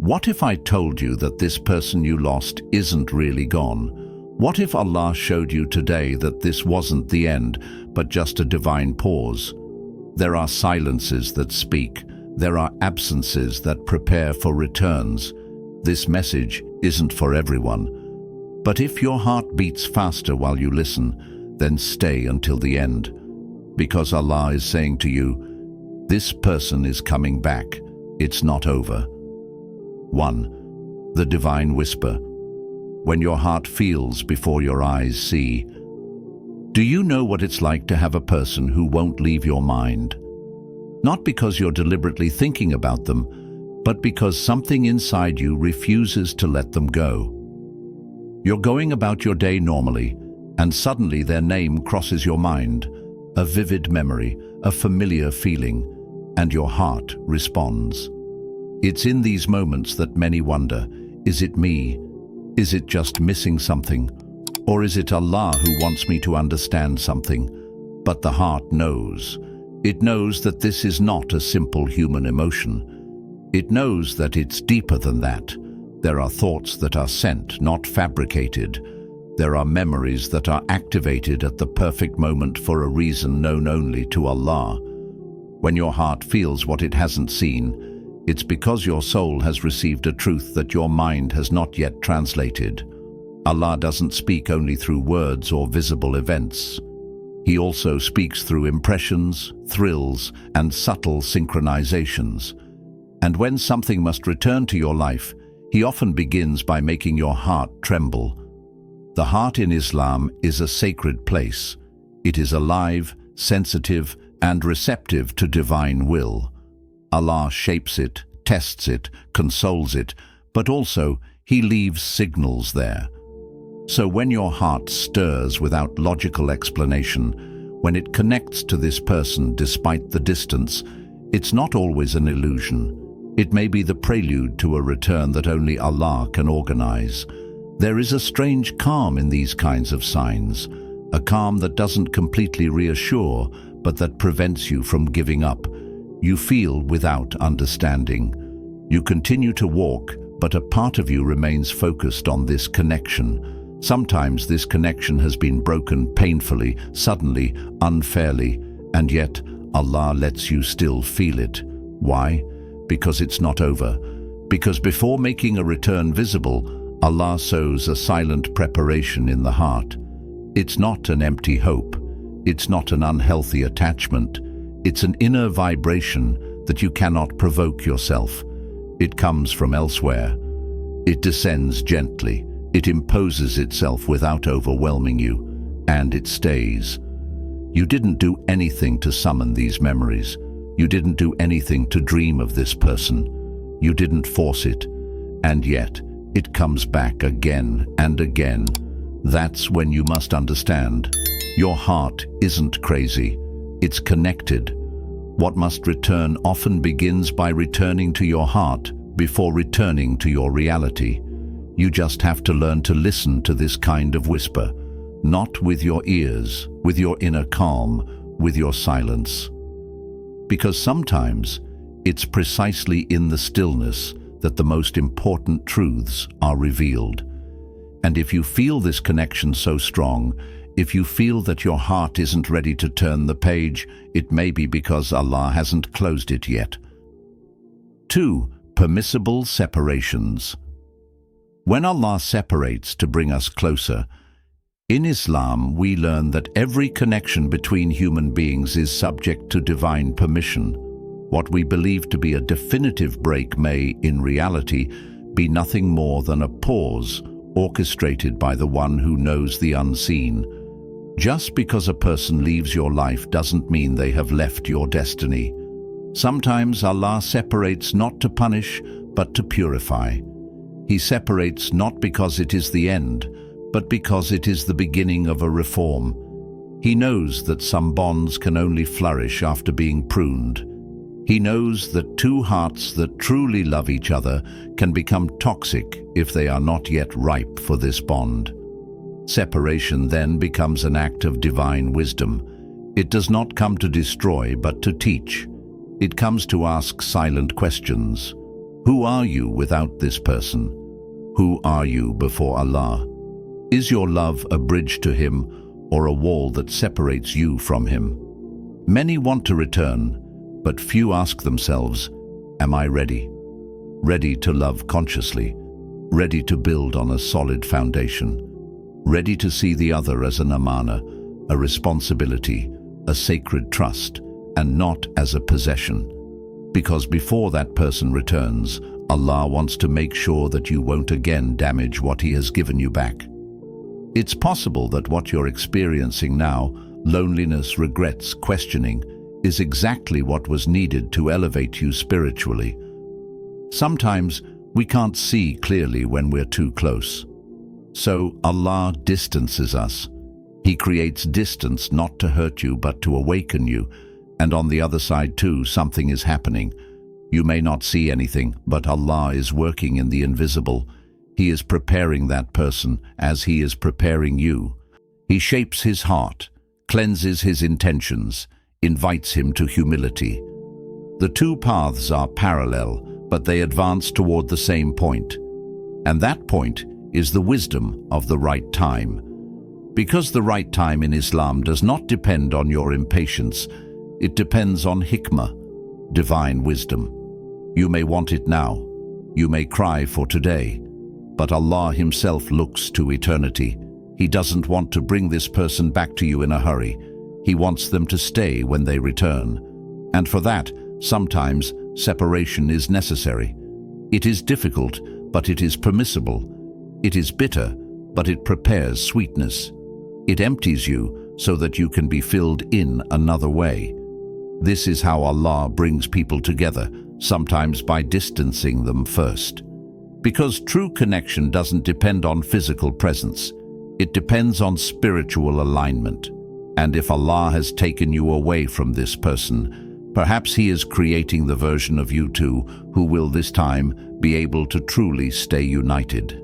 What if I told you that this person you lost isn't really gone? What if Allah showed you today that this wasn't the end, but just a divine pause? There are silences that speak. There are absences that prepare for returns. This message isn't for everyone. But if your heart beats faster while you listen, then stay until the end. Because Allah is saying to you, this person is coming back. It's not over. 1. The divine whisper. When your heart feels before your eyes see. Do you know what it's like to have a person who won't leave your mind? Not because you're deliberately thinking about them, but because something inside you refuses to let them go. You're going about your day normally, and suddenly their name crosses your mind, a vivid memory, a familiar feeling, and your heart responds. It's in these moments that many wonder, is it me? Is it just missing something? Or is it Allah who wants me to understand something? But the heart knows. It knows that this is not a simple human emotion. It knows that it's deeper than that. There are thoughts that are sent, not fabricated. There are memories that are activated at the perfect moment for a reason known only to Allah. When your heart feels what it hasn't seen, it's because your soul has received a truth that your mind has not yet translated. Allah doesn't speak only through words or visible events. He also speaks through impressions, thrills, and subtle synchronizations. And when something must return to your life, He often begins by making your heart tremble. The heart in Islam is a sacred place. It is alive, sensitive, and receptive to divine will. Allah shapes it, tests it, consoles it, but also He leaves signals there. So when your heart stirs without logical explanation, when it connects to this person despite the distance, it's not always an illusion. It may be the prelude to a return that only Allah can organize. There is a strange calm in these kinds of signs, a calm that doesn't completely reassure, but that prevents you from giving up. You feel without understanding. You continue to walk, but a part of you remains focused on this connection. Sometimes this connection has been broken painfully, suddenly, unfairly, and yet Allah lets you still feel it. Why? Because it's not over. Because before making a return visible, Allah sows a silent preparation in the heart. It's not an empty hope. It's not an unhealthy attachment. It's an inner vibration that you cannot provoke yourself. It comes from elsewhere. It descends gently. It imposes itself without overwhelming you, and it stays. You didn't do anything to summon these memories. You didn't do anything to dream of this person. You didn't force it, and yet it comes back again and again. That's when you must understand. Your heart isn't crazy. It's connected. What must return often begins by returning to your heart before returning to your reality. You just have to learn to listen to this kind of whisper, not with your ears, with your inner calm, with your silence. Because sometimes it's precisely in the stillness that the most important truths are revealed. And if you feel this connection so strong, if you feel that your heart isn't ready to turn the page, it may be because Allah hasn't closed it yet. 2. Permissible separations. When Allah separates to bring us closer, in Islam we learn that every connection between human beings is subject to divine permission. What we believe to be a definitive break may, in reality, be nothing more than a pause orchestrated by the one who knows the unseen. Just because a person leaves your life doesn't mean they have left your destiny. Sometimes Allah separates not to punish, but to purify. He separates not because it is the end, but because it is the beginning of a reform. He knows that some bonds can only flourish after being pruned. He knows that two hearts that truly love each other can become toxic if they are not yet ripe for this bond. Separation then becomes an act of divine wisdom. It does not come to destroy, but to teach. It comes to ask silent questions. Who are you without this person? Who are you before Allah? Is your love a bridge to Him or a wall that separates you from Him? Many want to return, but few ask themselves, am I ready? Ready to love consciously, ready to build on a solid foundation, ready to see the other as an amana, a responsibility, a sacred trust, and not as a possession. Because before that person returns, Allah wants to make sure that you won't again damage what He has given you back. It's possible that what you're experiencing now, loneliness, regrets, questioning, is exactly what was needed to elevate you spiritually. Sometimes we can't see clearly when we're too close. So Allah distances us. He creates distance not to hurt you but to awaken you. And on the other side too, something is happening. You may not see anything, but Allah is working in the invisible. He is preparing that person as He is preparing you. He shapes his heart, cleanses his intentions, invites him to humility. The two paths are parallel, but they advance toward the same point. And that point is the wisdom of the right time. Because the right time in Islam does not depend on your impatience, it depends on hikmah, divine wisdom. You may want it now, you may cry for today, but Allah Himself looks to eternity. He doesn't want to bring this person back to you in a hurry. He wants them to stay when they return. And for that, sometimes separation is necessary. It is difficult, but it is permissible. It is bitter, but it prepares sweetness. It empties you so that you can be filled in another way. This is how Allah brings people together, sometimes by distancing them first. Because true connection doesn't depend on physical presence. It depends on spiritual alignment. And if Allah has taken you away from this person, perhaps He is creating the version of you two who will this time be able to truly stay united.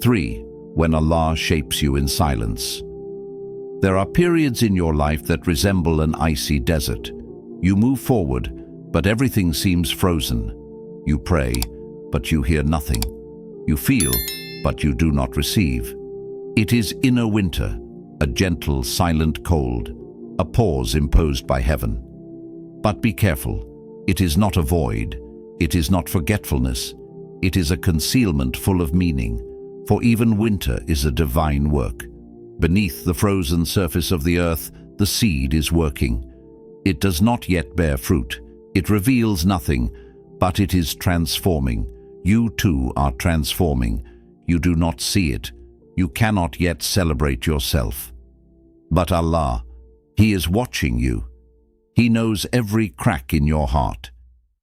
3. When Allah shapes you in silence. There are periods in your life that resemble an icy desert. You move forward, but everything seems frozen. You pray, but you hear nothing. You feel, but you do not receive. It is inner winter, a gentle, silent cold, a pause imposed by heaven. But be careful. It is not a void. It is not forgetfulness. It is a concealment full of meaning, for even winter is a divine work. Beneath the frozen surface of the earth, the seed is working. It does not yet bear fruit. It reveals nothing, but it is transforming. You too are transforming. You do not see it. You cannot yet celebrate yourself. But Allah, He is watching you. He knows every crack in your heart.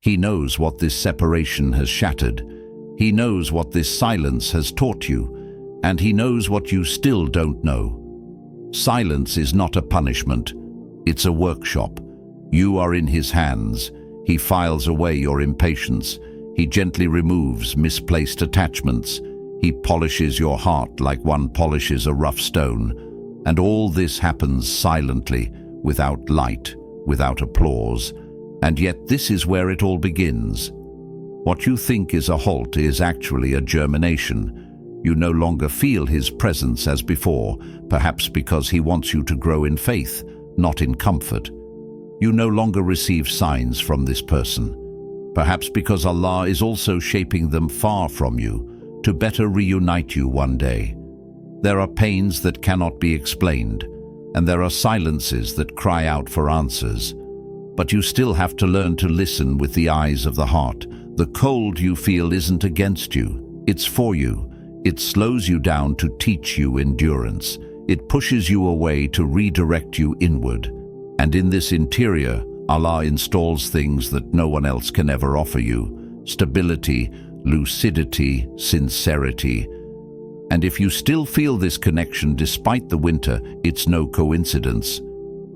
He knows what this separation has shattered. He knows what this silence has taught you, and He knows what you still don't know. Silence is not a punishment. It's a workshop. You are in His hands. He files away your impatience. He gently removes misplaced attachments. He polishes your heart like one polishes a rough stone. And all this happens silently, without light, without applause. And yet this is where it all begins. What you think is a halt is actually a germination. You no longer feel His presence as before, perhaps because He wants you to grow in faith, not in comfort. You no longer receive signs from this person, perhaps because Allah is also shaping them far from you to better reunite you one day. There are pains that cannot be explained, and there are silences that cry out for answers. But you still have to learn to listen with the eyes of the heart. The cold you feel isn't against you, it's for you. It slows you down to teach you endurance. It pushes you away to redirect you inward. And in this interior, Allah installs things that no one else can ever offer you: stability, lucidity, sincerity. And if you still feel this connection despite the winter, it's no coincidence.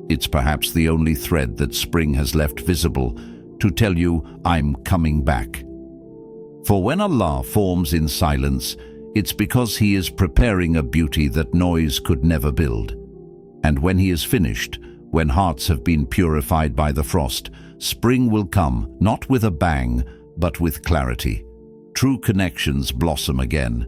It's perhaps the only thread that spring has left visible to tell you, I'm coming back. For when Allah forms in silence, it's because He is preparing a beauty that noise could never build. And when He is finished, when hearts have been purified by the frost, spring will come, not with a bang, but with clarity. True connections blossom again,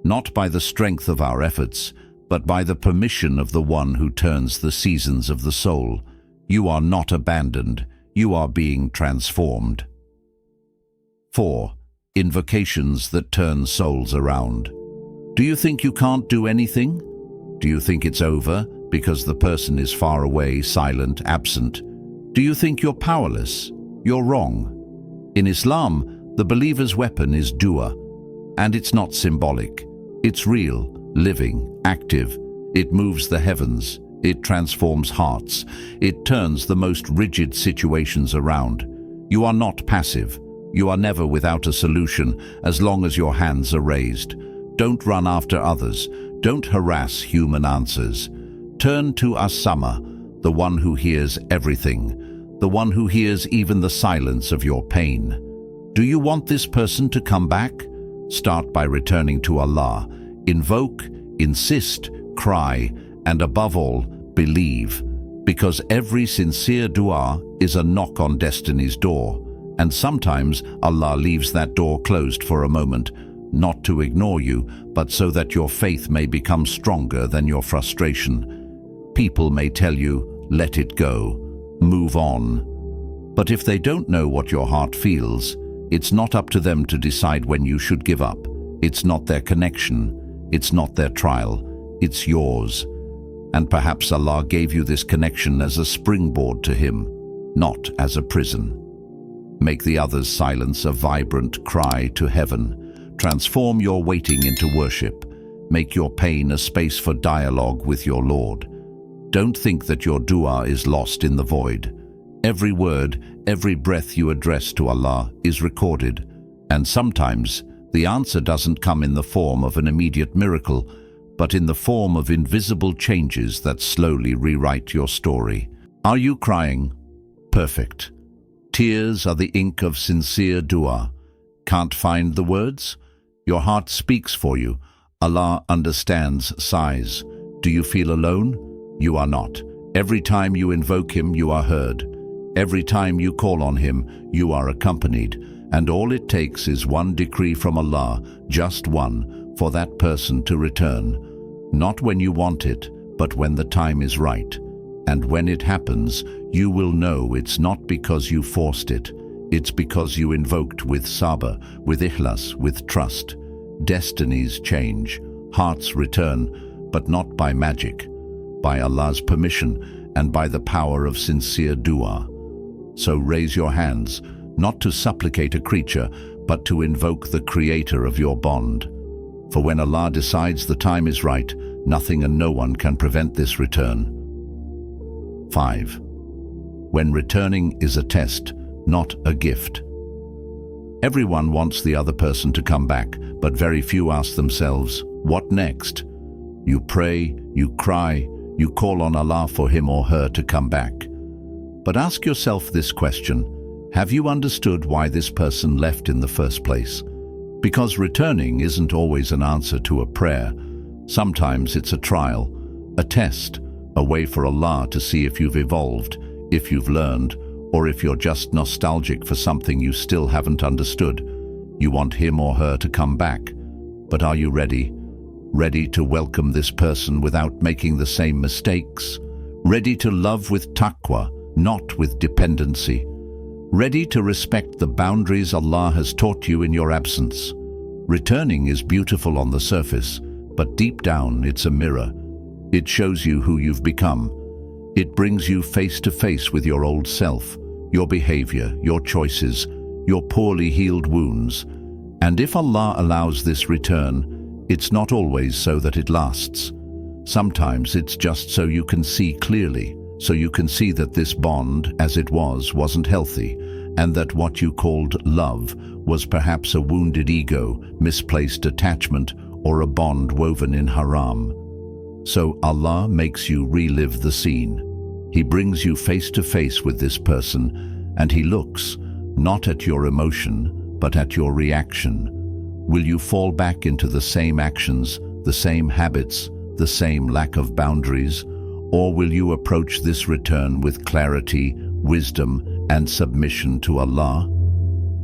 not by the strength of our efforts, but by the permission of the one who turns the seasons of the soul. You are not abandoned, you are being transformed. 4. Invocations that turn souls around. Do you think you can't do anything? Do you think it's over because the person is far away, silent, absent? Do you think you're powerless? You're wrong. In Islam, the believer's weapon is dua, and it's not symbolic. It's real, living, active. It moves the heavens. It transforms hearts. It turns the most rigid situations around. You are not passive. You are never without a solution as long as your hands are raised. Don't run after others. Don't harass human answers. Turn to As-Sama, the one who hears everything, the one who hears even the silence of your pain. Do you want this person to come back? Start by returning to Allah. Invoke, insist, cry, and above all, believe. Because every sincere dua is a knock on destiny's door. And sometimes Allah leaves that door closed for a moment, not to ignore you, but so that your faith may become stronger than your frustration. People may tell you, let it go, move on. But if they don't know what your heart feels, it's not up to them to decide when you should give up. It's not their connection, it's not their trial, it's yours. And perhaps Allah gave you this connection as a springboard to Him, not as a prison. Make the other's silence a vibrant cry to heaven. Transform your waiting into worship. Make your pain a space for dialogue with your Lord. Don't think that your dua is lost in the void. Every word, every breath you address to Allah is recorded. And sometimes the answer doesn't come in the form of an immediate miracle, but in the form of invisible changes that slowly rewrite your story. Are you crying? Perfect. Tears are the ink of sincere dua. Can't find the words? Your heart speaks for you. Allah understands sighs. Do you feel alone? You are not. Every time you invoke Him, you are heard. Every time you call on Him, you are accompanied. And all it takes is one decree from Allah, just one, for that person to return. Not when you want it, but when the time is right. And when it happens, you will know it's not because you forced it. It's because you invoked with sabr, with ikhlas, with trust. Destinies change, hearts return, but not by magic, by Allah's permission and by the power of sincere dua. So raise your hands, not to supplicate a creature, but to invoke the creator of your bond. For when Allah decides the time is right, nothing and no one can prevent this return. 5. When returning is a test, not a gift. Everyone wants the other person to come back, but very few ask themselves, what next? You pray, you cry, you call on Allah for him or her to come back. But ask yourself this question: have you understood why this person left in the first place? Because returning isn't always an answer to a prayer. Sometimes it's a trial, a test, a way for Allah to see if you've evolved, if you've learned, or if you're just nostalgic for something you still haven't understood. You want him or her to come back, but are you ready? Ready to welcome this person without making the same mistakes? Ready to love with taqwa, not with dependency? Ready to respect the boundaries Allah has taught you in your absence? Returning is beautiful on the surface, but deep down it's a mirror. It shows you who you've become. It brings you face to face with your old self, your behavior, your choices, your poorly healed wounds. And if Allah allows this return, it's not always so that it lasts. Sometimes it's just so you can see clearly, so you can see that this bond, as it wasn't healthy, and that what you called love was perhaps a wounded ego, misplaced attachment, or a bond woven in haram. So Allah makes you relive the scene. He brings you face to face with this person, and He looks, not at your emotion, but at your reaction. Will you fall back into the same actions, the same habits, the same lack of boundaries? Or will you approach this return with clarity, wisdom, and submission to Allah?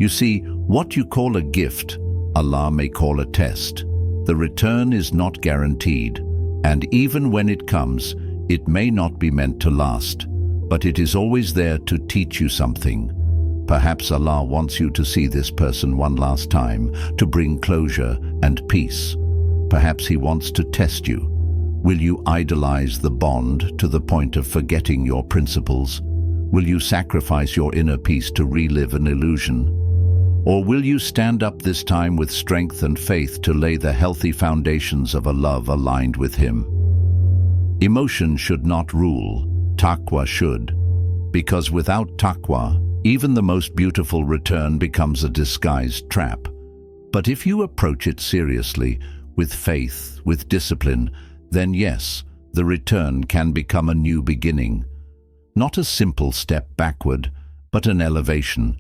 You see, what you call a gift, Allah may call a test. The return is not guaranteed, and even when it comes, it may not be meant to last, but it is always there to teach you something. Perhaps Allah wants you to see this person one last time, to bring closure and peace. Perhaps He wants to test you. Will you idolize the bond to the point of forgetting your principles? Will you sacrifice your inner peace to relive an illusion? Or will you stand up this time with strength and faith to lay the healthy foundations of a love aligned with Him? Emotion should not rule, taqwa should. Because without taqwa, even the most beautiful return becomes a disguised trap. But if you approach it seriously, with faith, with discipline, then yes, the return can become a new beginning. Not a simple step backward, but an elevation,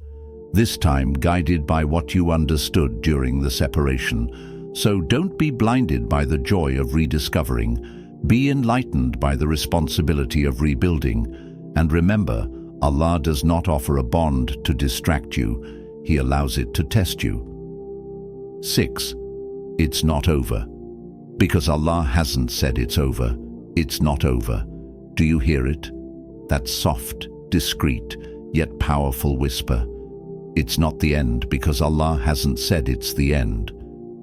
this time guided by what you understood during the separation. So don't be blinded by the joy of rediscovering. Be enlightened by the responsibility of rebuilding. And remember, Allah does not offer a bond to distract you. He allows it to test you. 6. It's not over. Because Allah hasn't said it's over. It's not over. Do you hear it? That soft, discreet, yet powerful whisper. It's not the end because Allah hasn't said it's the end.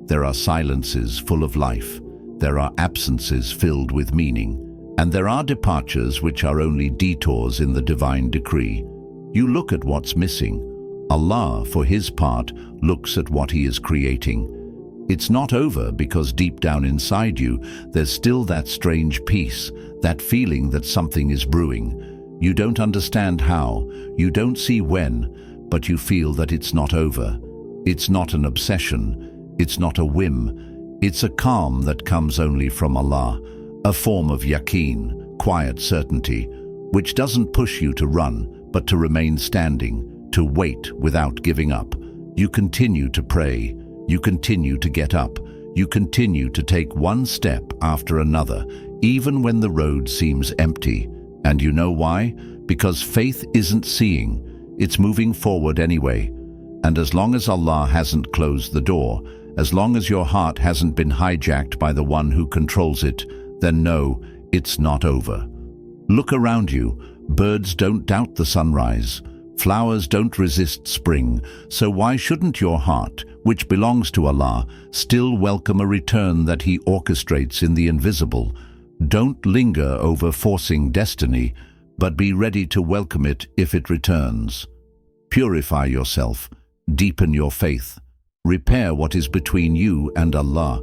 There are silences full of life. There are absences filled with meaning. And there are departures which are only detours in the divine decree. You look at what's missing. Allah, for His part, looks at what He is creating. It's not over because deep down inside you, there's still that strange peace, that feeling that something is brewing. You don't understand how, you don't see when, but you feel that it's not over. It's not an obsession, it's not a whim. It's a calm that comes only from Allah, a form of yaqeen, quiet certainty, which doesn't push you to run, but to remain standing, to wait without giving up. You continue to pray, you continue to get up, you continue to take one step after another, even when the road seems empty. And you know why? Because faith isn't seeing, it's moving forward anyway. And as long as Allah hasn't closed the door, as long as your heart hasn't been hijacked by the one who controls it, then no, it's not over. Look around you. Birds don't doubt the sunrise. Flowers don't resist spring. So why shouldn't your heart, which belongs to Allah, still welcome a return that He orchestrates in the invisible? Don't linger over forcing destiny, but be ready to welcome it if it returns. Purify yourself. Deepen your faith. Repair what is between you and Allah.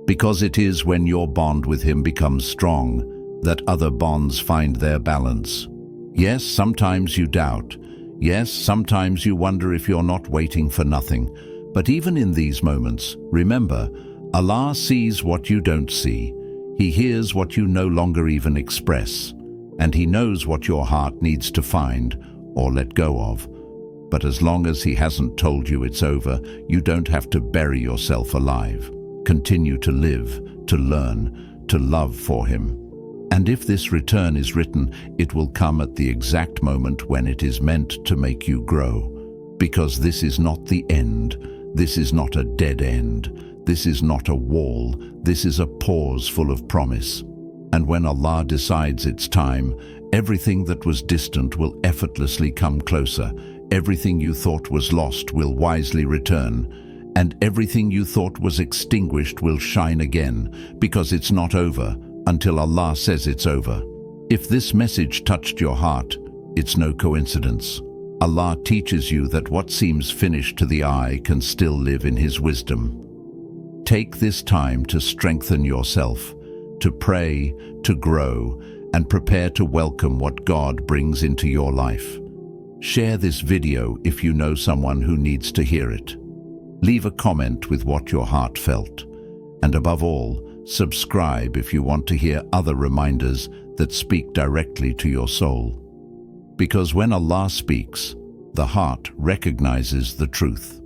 Because it is when your bond with Him becomes strong that other bonds find their balance. Yes, sometimes you doubt. Yes, sometimes you wonder if you're not waiting for nothing. But even in these moments, remember, Allah sees what you don't see. He hears what you no longer even express. And He knows what your heart needs to find or let go of. But as long as He hasn't told you it's over, you don't have to bury yourself alive. Continue to live, to learn, to love for Him. And if this return is written, it will come at the exact moment when it is meant to make you grow. Because this is not the end. This is not a dead end. This is not a wall. This is a pause full of promise. And when Allah decides it's time, everything that was distant will effortlessly come closer. Everything you thought was lost will wisely return. And everything you thought was extinguished will shine again, because it's not over until Allah says it's over. If this message touched your heart, it's no coincidence. Allah teaches you that what seems finished to the eye can still live in His wisdom. Take this time to strengthen yourself, to pray, to grow, and prepare to welcome what God brings into your life. Share this video if you know someone who needs to hear it. Leave a comment with what your heart felt. And above all, subscribe if you want to hear other reminders that speak directly to your soul. Because when Allah speaks, the heart recognizes the truth.